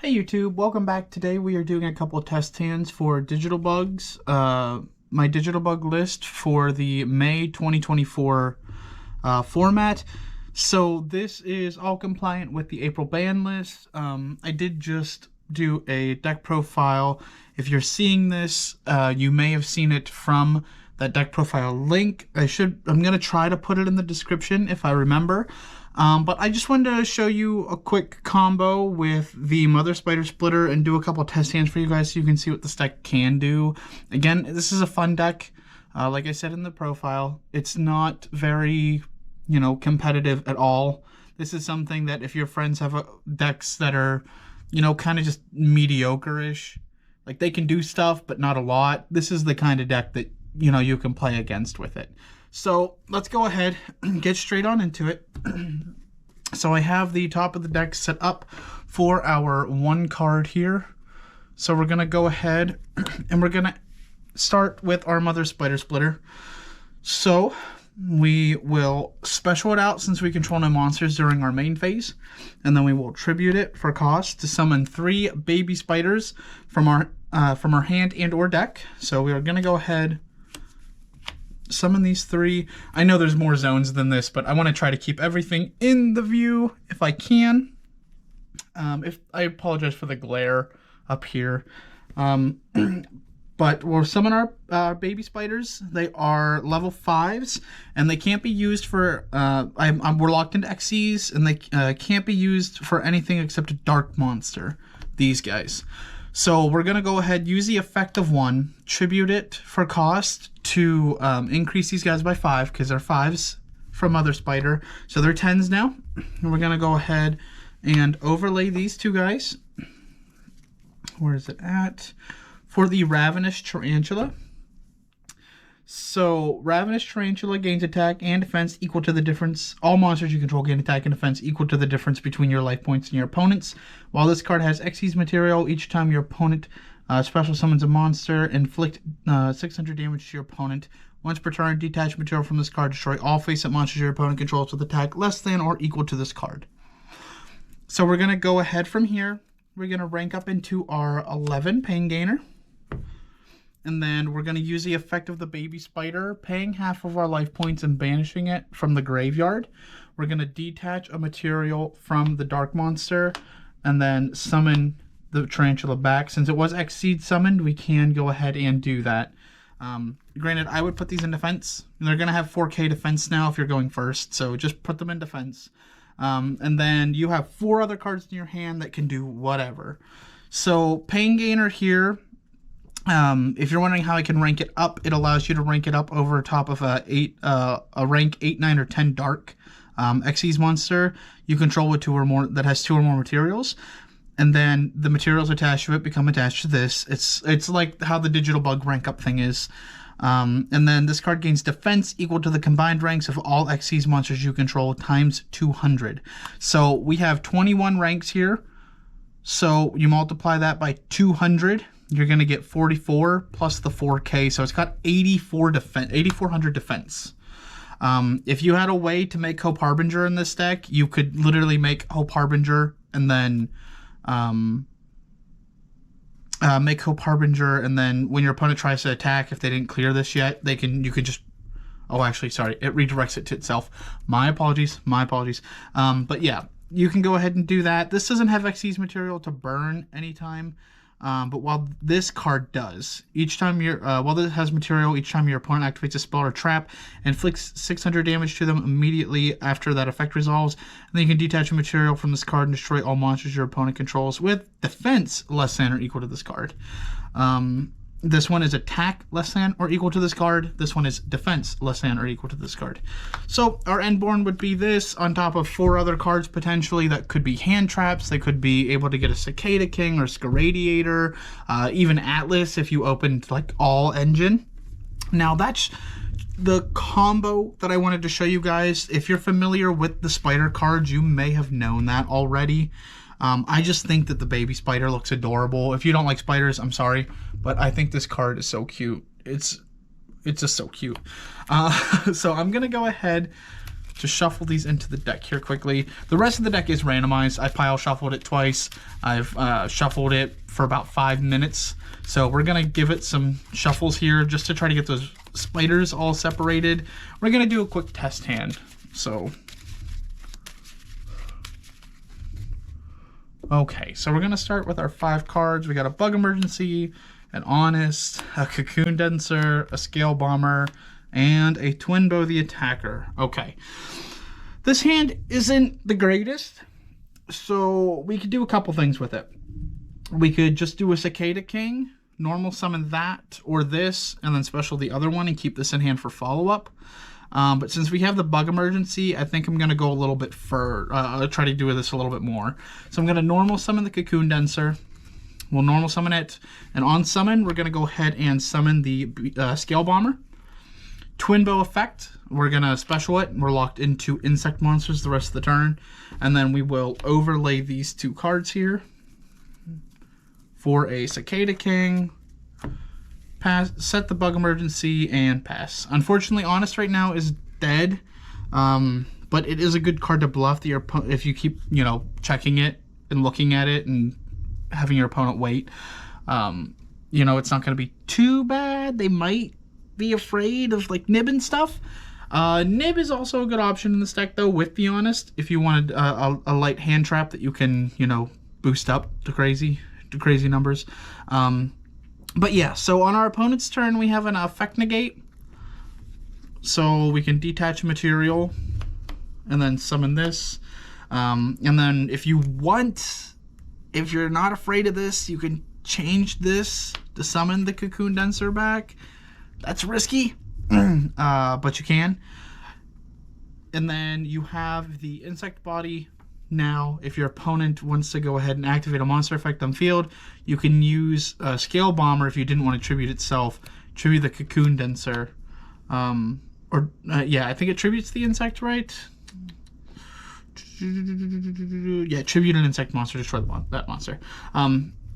Hey YouTube, welcome back. Today we are doing a couple of test hands for Digital Bugs. My Digital Bug list for the May 2024 format. So this is all compliant with the April ban list. I did just do a deck profile. If you're seeing this, you may have seen it from that deck profile link. I'm gonna try to put it in the description if I remember. But I just wanted to show you a quick combo with the Mother Spider Splitter and do a couple test hands for you guys so you can see what this deck can do. Again, this is a fun deck. Like I said in the profile, it's not very, competitive at all. This is something that if your friends have decks that are, kind of just mediocre-ish, like they can do stuff, but not a lot. This is the kind of deck that, you can play against with it. So let's go ahead and get straight on into it. So I have the top of the deck set up for our one card here. So we're going to go ahead and we're going to start with our Mother Spider Splitter. So we will special it out since we control no monsters during our main phase. And then we will tribute it for cost to summon 3 baby spiders from our hand and or deck. So we are going to go ahead, summon these 3. I know there's more zones than this, but I want to try to keep everything in the view if I can. If I apologize for the glare up here. But we'll summon our baby spiders. They are level 5s, and they can't be used for, we're locked into XCs, and they can't be used for anything except a dark monster, these guys. So we're going to go ahead, use the effect of 1, tribute it for cost to increase these guys by 5, because they're 5s from Mother Spider. So they're 10s now. And we're going to go ahead and overlay these 2 guys. Where is it at? For the Ravenous Tarantula. So Ravenous Tarantula gains attack and defense equal to the difference. All monsters you control gain attack and defense equal to the difference between your life points and your opponent's. While this card has Xyz material, each time your opponent special summons a monster, inflict 600 damage to your opponent. Once per turn, detach material from this card. Destroy all face-up monsters your opponent controls with attack less than or equal to this card. So we're going to go ahead from here. We're going to rank up into our 11 Pain Gainer. And then we're going to use the effect of the baby spider, paying half of our life points and banishing it from the graveyard. We're going to detach a material from the dark monster and then summon the tarantula back. Since it was Xyz summoned, we can go ahead and do that. Granted, I would put these in defense. They're going to have 4K defense now if you're going first, so just put them in defense. And then you have 4 other cards in your hand that can do whatever. So Pain Gainer here. If you're wondering how I can rank it up, it allows you to rank it up over top of a rank 8, 9, or 10 dark Xyz monster you control with 2 or more that has 2 or more materials, and then the materials attached to it become attached to this. It's like how the Digital Bug rank up thing is. And then this card gains defense equal to the combined ranks of all Xyz monsters you control times 200. So we have 21 ranks here. So you multiply that by 200. You're going to get 44 plus the 4K, so it's got 8,400 defense. If you had a way to make Hope Harbinger in this deck, you could literally make Hope Harbinger and then make Hope Harbinger, and then when your opponent tries to attack, if they didn't clear this yet, you could just... Oh, actually, sorry, it redirects it to itself. My apologies. But yeah, you can go ahead and do that. This doesn't have Xyz material to burn anytime. But while this card does, each time while this has material, each time your opponent activates a spell or trap, inflicts 600 damage to them immediately after that effect resolves. And then you can detach a material from this card and destroy all monsters your opponent controls with defense less than or equal to this card. This one is attack less than or equal to this card. This one is defense less than or equal to this card. So our Endborn would be this on top of 4 other cards potentially that could be hand traps. They could be able to get a Cicada King or Scaradiator, even Atlas if you opened like all engine. Now that's the combo that I wanted to show you guys. If you're familiar with the spider cards, you may have known that already. I just think that the baby spider looks adorable. If you don't like spiders, I'm sorry, but I think this card is so cute. It's just so cute. So I'm gonna go ahead to shuffle these into the deck here quickly. The rest of the deck is randomized. I pile shuffled it twice. I've shuffled it for about 5 minutes. So we're gonna give it some shuffles here just to try to get those spiders all separated. We're gonna do a quick test hand. So, okay, so we're gonna start with our 5 cards. We got a Bug Emergency, an Honest, a Cocoon Denser, a Scale Bomber, and a Twinbow the Attacker. Okay, this hand isn't the greatest, so we could do a couple things with it. We could just do a Cicada King, normal summon that, or this, and then special the other one and keep this in hand for follow-up. But since we have the Bug Emergency, I think I'm going to go a little bit I'll try to do this a little bit more. So I'm going to normal summon the Cocoon Denser. We'll normal summon it, and on summon, we're going to go ahead and summon the Scale Bomber. Twinbow effect, we're going to special it. We're locked into insect monsters the rest of the turn. And then we will overlay these 2 cards here for a Cicada King. Pass, set the Bug Emergency, and pass. Unfortunately, Honest right now is dead, but it is a good card to bluff if you keep, checking it and looking at it and having your opponent wait. It's not going to be too bad. They might be afraid of like Nib and stuff. Nib is also a good option in this deck though, with the Honest, if you wanted a light hand trap that you can boost up to crazy numbers. But yeah, so on our opponent's turn we have an effect negate, so we can detach material and then summon this, and then if you're not afraid of this, you can change this to summon the Cocoon Denser back. That's risky, but you can. And then you have the Insect Body. Now, if your opponent wants to go ahead and activate a monster effect on field, you can use a Scale Bomber if you didn't want to tribute itself. Tribute the Cocoon Denser. Yeah, I think it tributes the insect, right? Yeah, tribute an insect monster, destroy that monster.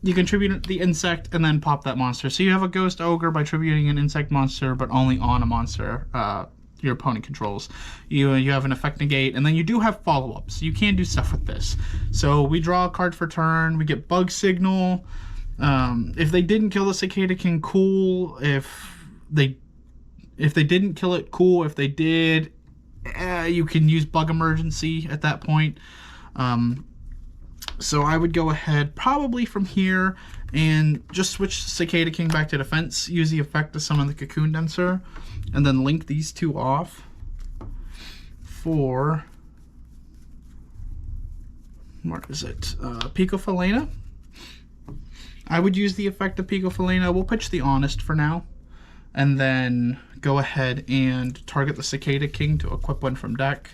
You can tribute the insect and then pop that monster. So you have a Ghost Ogre by tributing an insect monster, but only on a monster your opponent controls. You have an effect negate, and then you do have follow-ups. You can do stuff with this. So we draw a card for turn. We get Bug Signal. If they didn't kill the Cicada King, cool. If they didn't kill it, cool. If they did, you can use Bug Emergency at that point. So I would go ahead probably from here and just switch Cicada King back to defense, use the effect to summon the Cocoon Denser, and then link these 2 off for, what is it, Pico Falena. I would use the effect of Pico Falena. We'll pitch the Honest for now, and then go ahead and target the Cicada King to equip one from deck.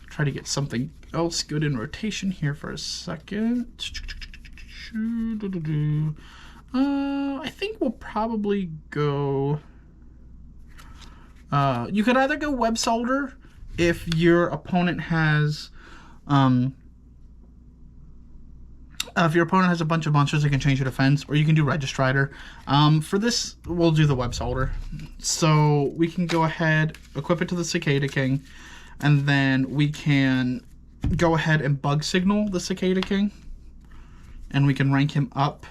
Try to get something else good in rotation here for a second. I think we'll probably go... you could either go Web Solder if your opponent has... if your opponent has a bunch of monsters that can change your defense, or you can do Registrider. For this, we'll do the Web Solder. So we can go ahead, equip it to the Cicada King, and then we can go ahead and Bug Signal the Cicada King, and we can rank him up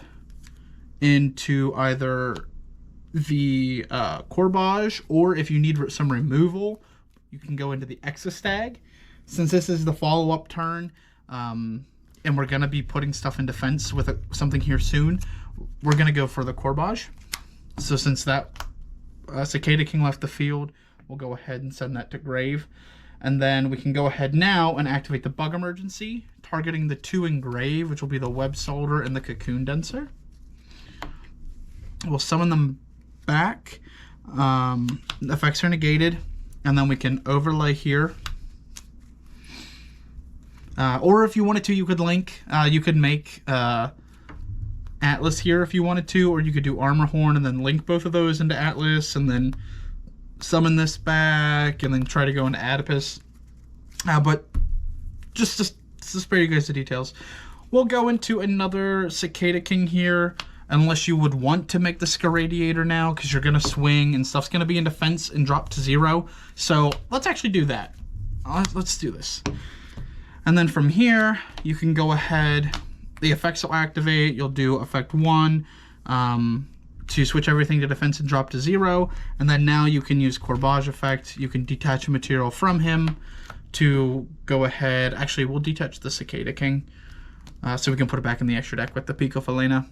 into either the Corbage, or if you need some removal, you can go into the Exostag. Since this is the follow-up turn, and we're going to be putting stuff in defense with something here soon, we're going to go for the Corbage. So since that Cicada King left the field, we'll go ahead and send that to grave. And then we can go ahead now and activate the Bug Emergency, targeting the 2 in grave, which will be the Web Solder and the Cocoon Denser. We'll summon them back. Effects are negated, and then we can overlay here. Or if you wanted to, you could link. You could make Atlas here if you wanted to, or you could do Armor Horn and then link both of those into Atlas, and then summon this back, and then try to go into Adipus. But just to spare you guys the details, we'll go into another Cicada King here, unless you would want to make the Scaradiator now, because you're going to swing and stuff's going to be in defense and drop to 0. So let's actually do that. let's do this. And then from here, you can go ahead, the effects will activate. You'll do effect 1 to switch everything to defense and drop to 0. And then now you can use Corbage effect. You can detach a material from him to go ahead. Actually, we'll detach the Cicada King so we can put it back in the extra deck with the Pico Falena.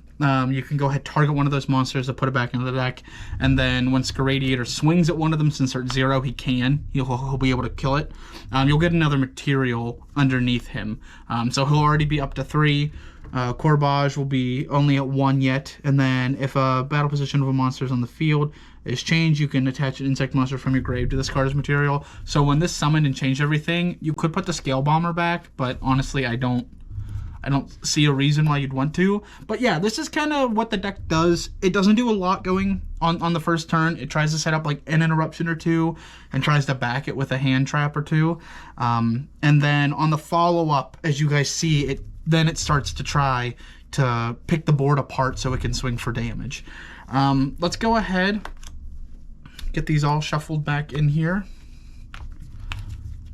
You can go ahead, target one of those monsters to put it back into the deck. And then when Scaradiator swings at one of them, since they're at 0, he'll be able to kill it. You'll get another material underneath him. So he'll already be up to 3. Corbage will be only at 1 yet. And then if a battle position of a monster is on the field is changed, you can attach an insect monster from your grave to this card's material. So when this summoned and changed everything, you could put the Scale Bomber back, but honestly, I don't see a reason why you'd want to. But yeah, this is kind of what the deck does. It doesn't do a lot going on the first turn. It tries to set up like an interruption or 2 and tries to back it with a hand trap or 2. And then on the follow-up, as you guys see, it starts to try to pick the board apart so it can swing for damage. Let's go ahead, get these all shuffled back in here.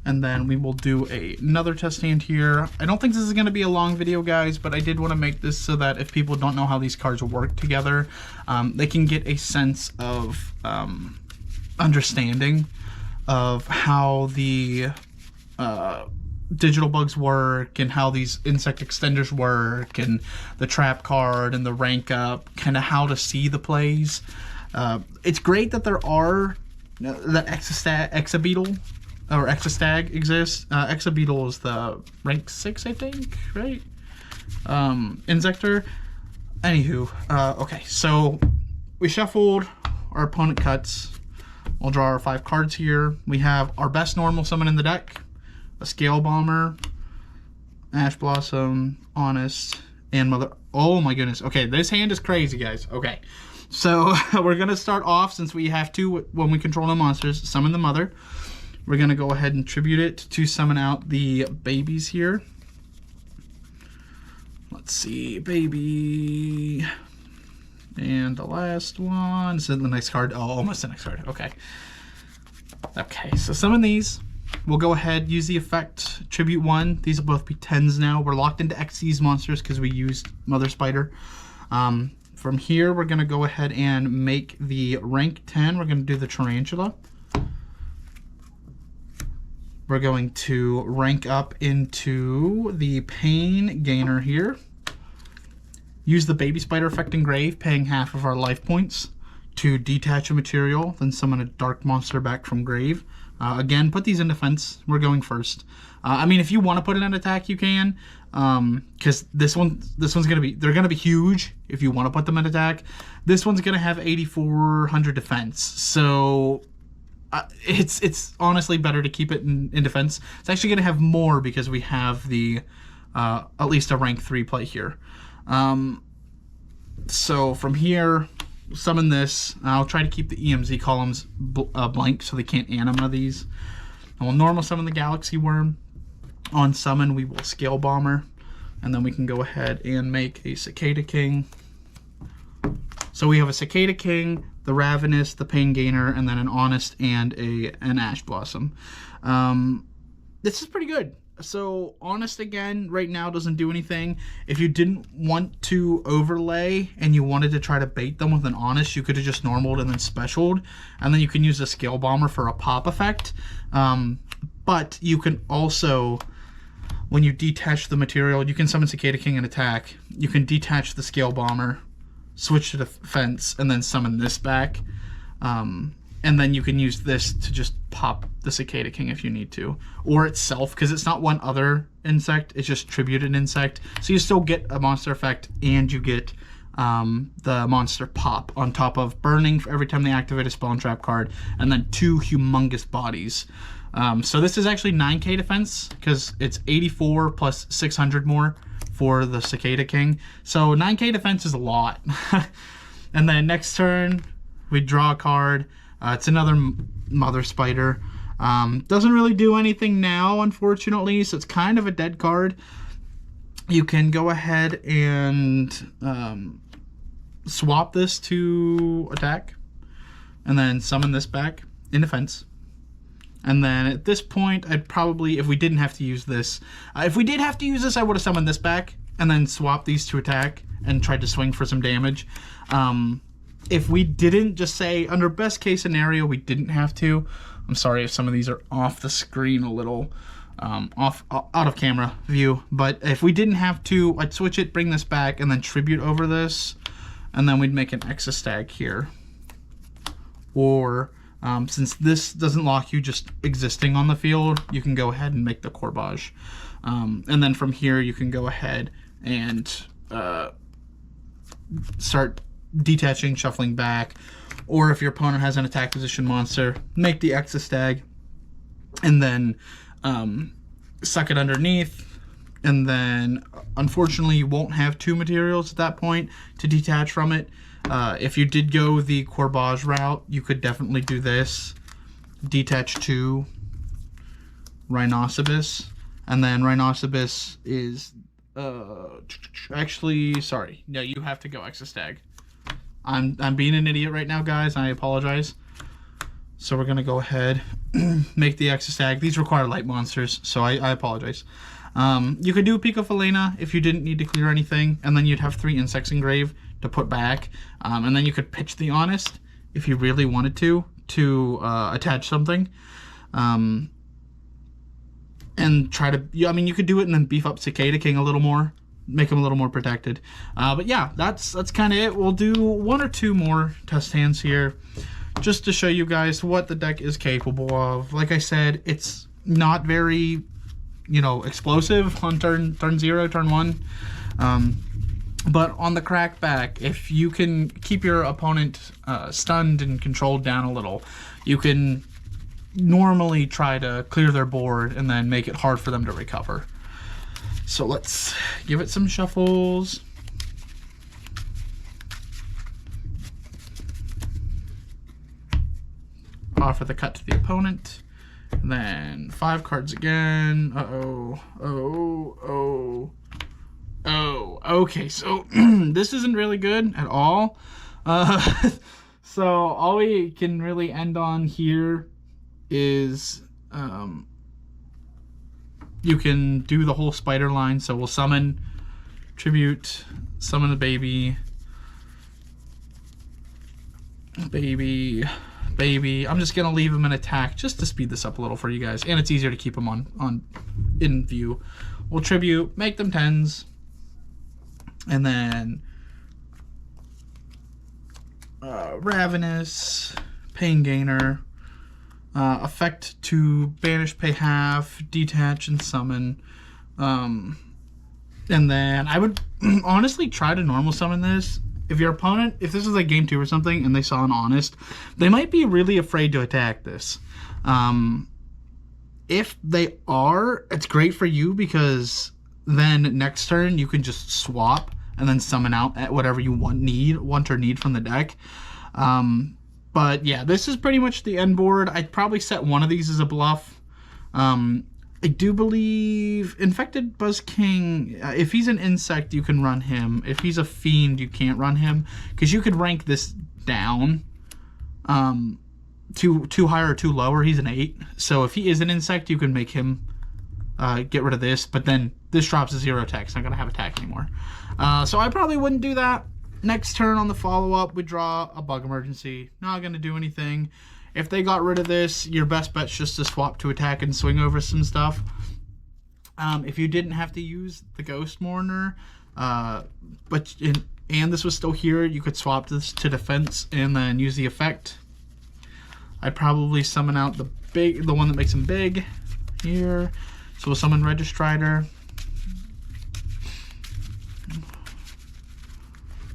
And then we will do another test hand here. I don't think this is going to be a long video, guys, but I did want to make this so that if people don't know how these cards work together, they can get a sense of understanding of how the digital bugs work and how these insect extenders work and the trap card and the rank up, kind of how to see the plays. It's great that there are that Exabeetle or Exastag exists. Exabeetle is the rank 6, I think, right? Insector. Anywho, okay, so we shuffled, our opponent cuts. We'll draw our 5 cards here. We have our best normal summon in the deck, a Scale Bomber, Ash Blossom, Honest, and Mother. Oh my goodness. Okay, this hand is crazy, guys. Okay, so we're gonna start off, since we have to, when we control no monsters, summon the Mother. We're gonna go ahead and tribute it to summon out the babies here. Let's see, baby. And the last one. This is the next card. Oh, almost the next card. Okay. Okay, so summon these. We'll go ahead, use the effect, tribute 1. These will both be 10s now. We're locked into Xyz monsters because we used Mother Spider. From here, we're gonna go ahead and make the rank 10. We're gonna do the Tarantula. We're going to rank up into the Pain Gainer here. Use the Baby Spider effect in Grave, paying half of our life points to detach a material, then summon a dark monster back from Grave. Again, put these in defense. We're going first. I mean, if you want to put it in attack, you can, because this one's gonna be, they're gonna be huge if you want to put them in attack. This one's gonna have 8,400 defense, so it's honestly better to keep it in defense. It's actually going to have more because we have the at least a rank 3 play here. So from here, summon this. I'll try to keep the EMZ columns blank so they can't anima these. And we'll normal summon the Galaxy Worm. On summon, we will Scale Bomber, and then we can go ahead and make a Cicada King. So we have a Cicada King, the Ravenous, the Pain Gainer, and then an Honest and an Ash Blossom. This is pretty good. So Honest, again, right now doesn't do anything. If you didn't want to overlay and you wanted to try to bait them with an Honest, you could have just normaled and then specialed, and then you can use a Scale Bomber for a pop effect. But you can also, when you detach the material, you can summon Cicada King and attack. You can detach the Scale Bomber, switch to defense, and then summon this back. And then you can use this to just pop the Cicada King if you need to. Or itself, because it's not one other insect, it's just tributed insect. So you still get a monster effect, and you get the monster pop on top of burning for every time they activate a spell and trap card, and then 2 humongous bodies. So this is actually 9k defense, because it's 84 plus 600 more for the Cicada King. So 9k defense is a lot. And then next turn, we draw a card. It's another Mother Spider. Doesn't really do anything now, unfortunately, so it's kind of a dead card. You can go ahead and swap this to attack, and then summon this back in defense. And then at this point, I'd probably, if we didn't have to use this, if we did have to use this, I would have summoned this back and then swapped these to attack and tried to swing for some damage. If we didn't, just say, under best case scenario, we didn't have to. I'm sorry if some of these are off the screen a little, out of camera view. But if we didn't have to, I'd switch it, bring this back, and then tribute over this. And then we'd make an Exostag here. Or... since this doesn't lock you just existing on the field, you can go ahead and make the Corbage. And then from here, you can go ahead and start detaching, shuffling back. Or if your opponent has an attack position monster, make the Exostag. And then suck it underneath. And then, unfortunately, you won't have 2 materials at that point to detach from it. If you did go the Corbage route, you could definitely do this. Detach 2 Rhinoceros. And then Rhinoceros is... actually, sorry. No, you have to go Exostag. I'm being an idiot right now, guys. I apologize. So we're going to go ahead, make the Exostag. These require light monsters, so I apologize. You could do Pico Falena if you didn't need to clear anything, and then you'd have 3 Insects Engrave to put back, and then you could pitch the Honest if you really wanted to attach something, and try to, I mean, you could do it and then beef up Cicada King a little more, make him a little more protected. But yeah, that's kind of it. We'll do 1 or 2 more test hands here, just to show you guys what the deck is capable of. Like I said, it's not very, you know, explosive on turn 0, turn 1. But on the crackback, if you can keep your opponent stunned and controlled down a little, you can normally try to clear their board and then make it hard for them to recover. So let's give it some shuffles. Offer the cut to the opponent. And then 5 cards again. Okay, so this isn't really good at all. So all we can really end on here is you can do the whole spider line. So we'll summon, tribute, summon the baby. I'm just gonna leave him in attack just to speed this up a little for you guys, and it's easier to keep them on in view. We'll tribute, make them 10s, and then Ravenous, Pain Gainer, effect to banish, pay half, detach, and summon. And then I would honestly try to normal summon this. If your opponent, if this is like game 2 or something and they saw an Honest, they might be really afraid to attack this. If they are, it's great for you because then next turn you can just swap and then summon out at whatever you want or need from the deck. But yeah, this is pretty much the end board. I'd probably set one of these as a bluff. I do believe Infected Buzz King, if he's an insect, you can run him. If he's a fiend, you can't run him, because you could rank this down too high or too low, or he's an 8. So if he is an insect, you can make him get rid of this, but then this drops a 0 attack. It's not going to have attack anymore. So I probably wouldn't do that. Next turn on the follow-up, we draw a Bug Emergency. Not going to do anything. If they got rid of this, your best bet's just to swap to attack and swing over some stuff. If you didn't have to use the Ghost Mourner, and this was still here, you could swap this to defense and then use the effect. I'd probably summon out the one that makes him big here. So we'll summon Registrider.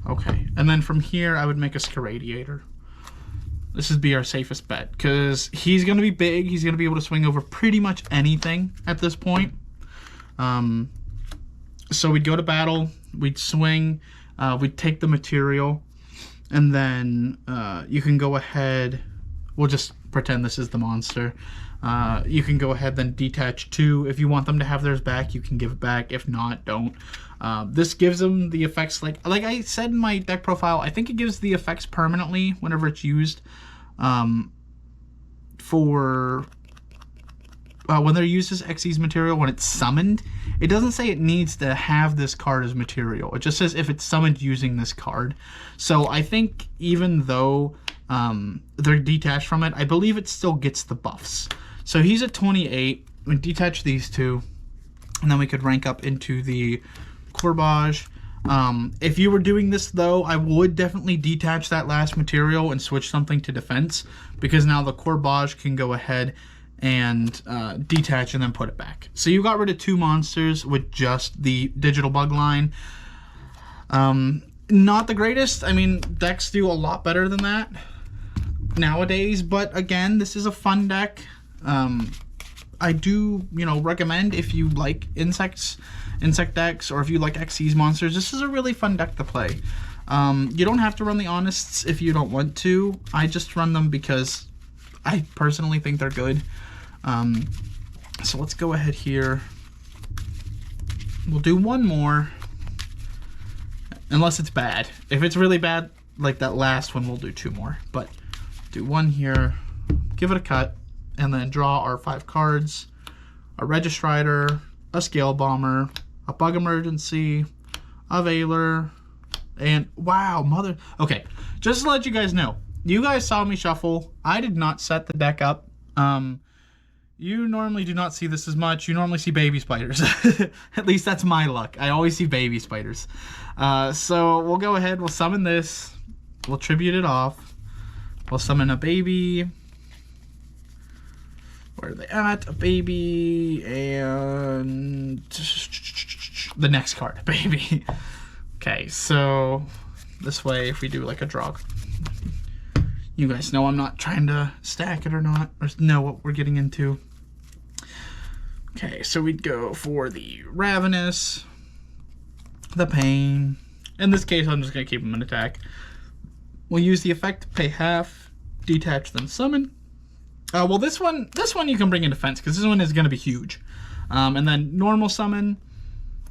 Okay, and then from here, I would make a Scaradiator. This would be our safest bet, because he's going to be big. He's going to be able to swing over pretty much anything at this point. So we'd go to battle. We'd swing. We'd take the material. And then you can go ahead. We'll just pretend this is the monster. You can go ahead then detach 2. If you want them to have theirs back, you can give it back. If not, don't. This gives them the effects like I said in my deck profile. I think it gives the effects permanently whenever it's used for when they're used as Xyz material, when it's summoned, it doesn't say it needs to have this card as material. It just says if it's summoned using this card. So I think even though they're detached from it, I believe it still gets the buffs. So he's at 28. We detach these two, and then we could rank up into the Corbage. If you were doing this though, I would definitely detach that last material and switch something to defense, because now the Corbage can go ahead and detach and then put it back. So you got rid of 2 monsters with just the digital bug line. Not the greatest. I mean, decks do a lot better than that nowadays, but again, this is a fun deck. I do, recommend if you like insect decks, or if you like Xyz monsters, this is a really fun deck to play. You don't have to run the Honest if you don't want to. I just run them because I personally think they're good. So let's go ahead here. We'll do one more, unless it's bad. If it's really bad, like that last one, we'll do 2 more. But do 1 here, give it a cut, and then draw our 5 cards: a Registrider, a Scale Bomber, a Bug Emergency, a Veiler, and wow, okay, just to let you guys know, you guys saw me shuffle. I did not set the deck up. You normally do not see this as much. You normally see baby spiders. At least that's my luck. I always see baby spiders. So we'll go ahead, we'll summon this, we'll tribute it off, we'll summon a baby. Where are they at? A baby, and the next card, baby. Okay, so this way, if we do like a draw, you guys know I'm not trying to stack it or not, or know what we're getting into. Okay, so we'd go for the Ravenous, the Pain. In this case, I'm just going to keep them in attack. We'll use the effect to pay half, detach, then summon. Well, this one you can bring in defense, because this one is going to be huge. And then normal summon,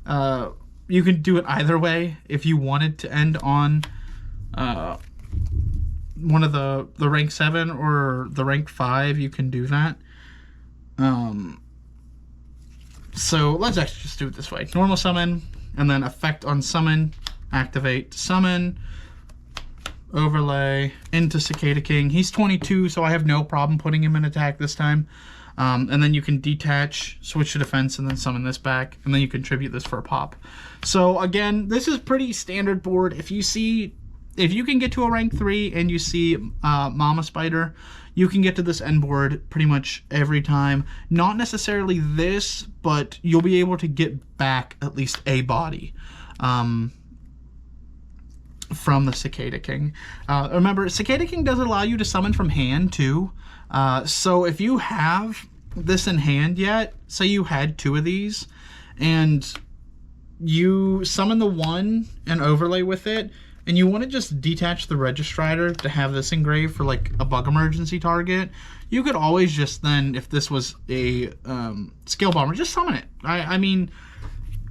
you can do it either way. If you wanted to end on one of the rank 7 or the rank 5, you can do that. So let's actually just do it this way. Normal summon, and then effect on summon, activate summon, overlay into Cicada King. He's 22, so I have no problem putting him in attack this time. And then you can detach, switch to defense, and then summon this back, and then you contribute this for a pop. So again, this is pretty standard board. If you can get to a rank 3 and you see Mama Spider, you can get to this end board pretty much every time. Not necessarily this, but you'll be able to get back at least a body from the Cicada King. Remember, Cicada King does allow you to summon from hand too. So if you have this in hand yet, say you had 2 of these, and you summon the one and overlay with it, and you want to just detach the Registrider to have this engraved for like a Bug Emergency target, you could always just then, if this was a Scale Bomber, just summon it. I mean,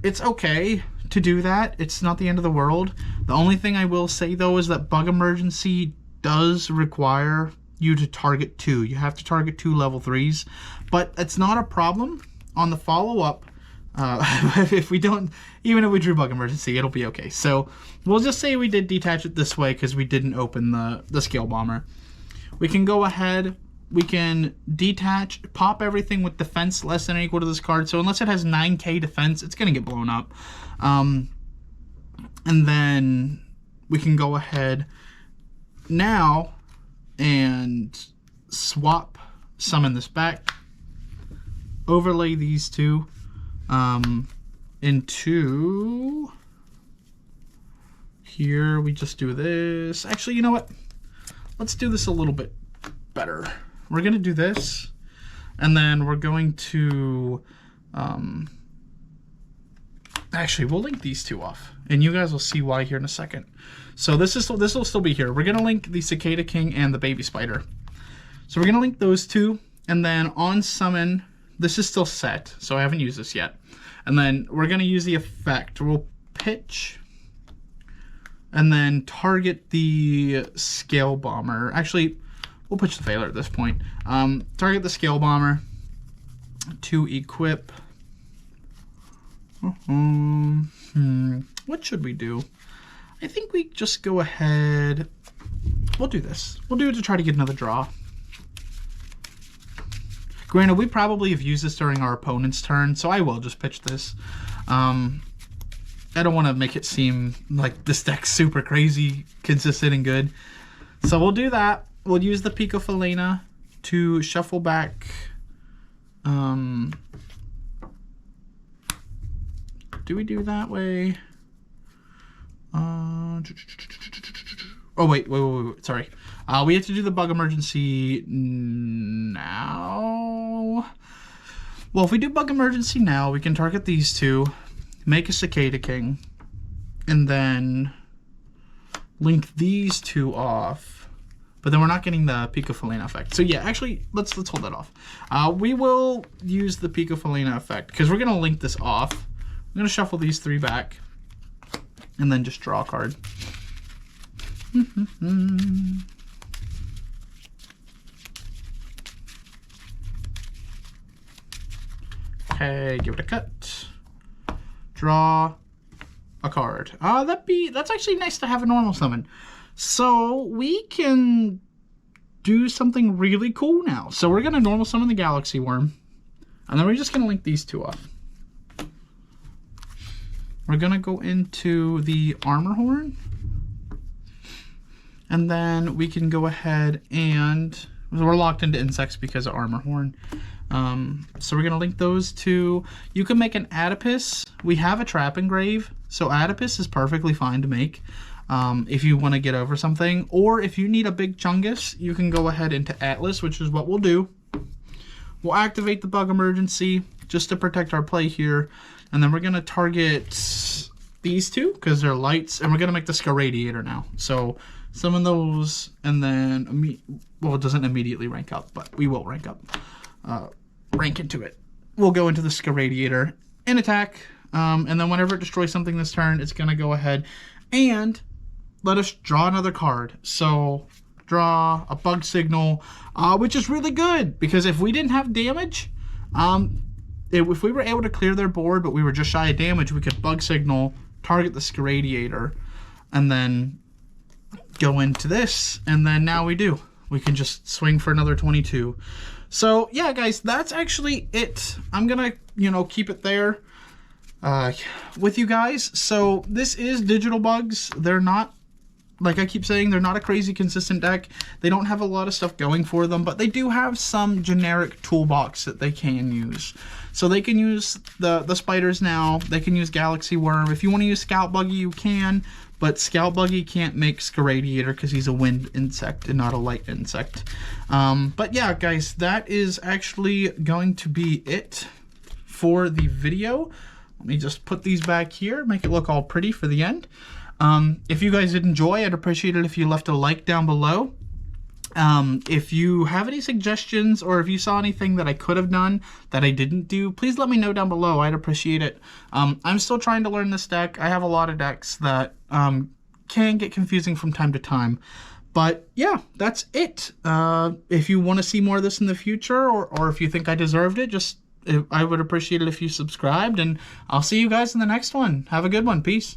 it's okay to do that. It's not the end of the world. The only thing I will say though is that Bug Emergency does require you to target 2. You have to target 2 level 3s, but it's not a problem on the follow-up. If we don't, even if we drew Bug Emergency, it'll be okay. So we'll just say we did detach it this way because we didn't open the Scale Bomber. We can go ahead, we can detach, pop everything with defense less than or equal to this card. So unless it has 9k defense, it's going to get blown up. And then we can go ahead now and swap, summon this back, overlay these 2 into here. We just do this. Actually, you know what? Let's do this a little bit better. We're going to do this, and then we're going to actually, we'll link these 2 off, and you guys will see why here in a second. So this will still be here. We're going to link the Cicada King and the Baby Spider. So we're going to link those 2, and then on summon, this is still set, so I haven't used this yet. And then we're going to use the effect. We'll pitch, and then target the Scale Bomber. Actually, we'll pitch the Veiler at this point. Target the Scale Bomber, to equip. What should we do? I think we just go ahead. We'll do this. We'll do it to try to get another draw. Granted, we probably have used this during our opponent's turn, so I will just pitch this. I don't want to make it seem like this deck's super crazy, consistent, and good. So we'll do that. We'll use the Pico Falena to shuffle back. Do we do that way? Oh, wait, sorry. We have to do the bug emergency now. Well, if we do bug emergency now, we can target these two, make a Cicada King, and then link these two off. But then we're not getting the Pico Falena effect. So yeah, actually, let's hold that off. We will use the Pico Falena effect because we're gonna link this off. I'm gonna shuffle these three back, and then just draw a card. Okay, give it a cut. Draw a card. That's actually nice to have a normal summon. So we can do something really cool now. So we're gonna normal summon the Galaxy Worm, and then we're just gonna link these two off. We're gonna go into the Armor Horn, and then we can go ahead and we're locked into insects because of Armor Horn. So we're gonna link those two. You can make an Adipus. We have a Trap Engrave, so Adipus is perfectly fine to make if you want to get over something, or if you need a big Chungus, you can go ahead into Atlas, which is what we'll do. We'll activate the bug emergency just to protect our play here, and then we're gonna target these two because they're lights, and we're gonna make the Scaradiator now. So summon those, and then well, it doesn't immediately rank up, but we will rank up. Rank into it. We'll go into the Scaradiator and attack, and then whenever it destroys something this turn, it's gonna go ahead and let us draw another card. So draw a Bug Signal, which is really good because if we didn't have damage, if we were able to clear their board but we were just shy of damage, we could Bug Signal, target the Scaradiator, and then go into this, and then now we do. We can just swing for another 22. So yeah, guys, that's actually it. I'm gonna, keep it there with you guys. So this is Digital Bugs. They're not, like I keep saying, they're not a crazy consistent deck. They don't have a lot of stuff going for them, but they do have some generic toolbox that they can use. So they can use the spiders now. They can use Galaxy Worm. If you want to use Scout Buggy, you can. But Scout Buggy can't make Scaradiator because he's a wind insect and not a light insect. But yeah, guys, that is actually going to be it for the video. Let me just put these back here, make it look all pretty for the end. If you guys did enjoy, I'd appreciate it if you left a like down below. If you have any suggestions, or if you saw anything that I could have done that I didn't do, please let me know down below. I'd appreciate it. I'm still trying to learn this deck. I have a lot of decks that can get confusing from time to time. But yeah, that's it. If you want to see more of this in the future, or if you think I deserved it, I would appreciate it if you subscribed, and I'll see you guys in the next one. Have a good one. Peace.